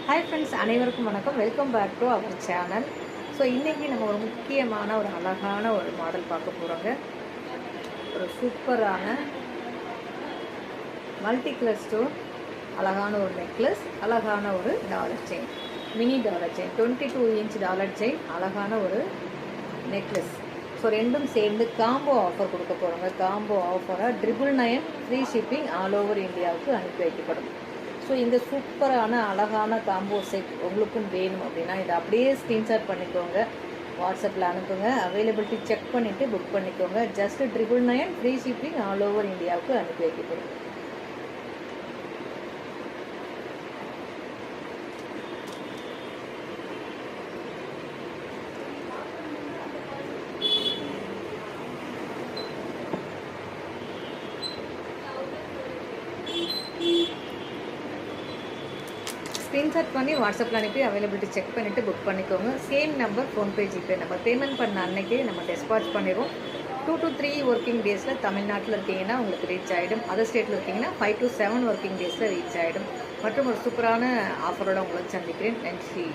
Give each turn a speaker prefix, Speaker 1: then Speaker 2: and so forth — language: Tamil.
Speaker 1: ஹாய் ஃப்ரெண்ட்ஸ், அனைவருக்கும் வணக்கம். Welcome back to our channel. So இன்றைக்கி நம்ம ஒரு முக்கியமான ஒரு அழகான ஒரு மாடல் பார்க்க போகிறோங்க. ஒரு சூப்பரான மல்டி கலர் ஸ்டோன், அழகான ஒரு நெக்லஸ், அழகான ஒரு dollar chain, mini dollar chain, 22 inch dollar chain, அழகான ஒரு நெக்லஸ். ஸோ ரெண்டும் சேர்ந்து காம்போ ஆஃபர் கொடுக்க போகிறோங்க. காம்போ ஆஃபராக 999 ஃப்ரீ ஷிப்பிங் ஆல் ஓவர் இந்தியாவுக்கு அனுப்பி வைக்கப்படும். ஸோ இந்த சூப்பரான அழகான காம்போ செட் உங்களுக்கும் வேணும் அப்படின்னா இதை அப்படியே ஸ்க்ரீன்ஷாட் பண்ணிக்கோங்க, வாட்ஸ்அப்பில் அனுப்புங்க. அவைலபிலிட்டி செக் பண்ணிவிட்டு புக் பண்ணிக்கோங்க. Just 999 free shipping all over இந்தியாவுக்கு அனுப்பி வைக்கப்படும். ஸ்க்ரீன்ஷாட் பண்ணி வாட்ஸ்அப்பில் அனுப்பி அவைலபிலிட்டி செக் பண்ணிவிட்டு புக் பண்ணிக்கோங்க. Same number, PhonePe, GPay number. Payment பண்ண அன்னைக்கே நம்ம டெஸ்பாச் பண்ணிடுவோம். 2 to 3 ஒர்க்கிங் டேஸில் தமிழ்நாட்டில் இருக்கீங்கன்னா உங்களுக்கு ரீச் ஆகிடும். அதர் ஸ்டேட்டில் இருக்கீங்கன்னா 5 to 7 ஒர்க்கிங் டேஸில் ரீச் ஆகிடும். மற்றும் ஒரு சூப்பரான ஆஃபரோடு உங்களை சந்திக்கிறேன். நன்றி.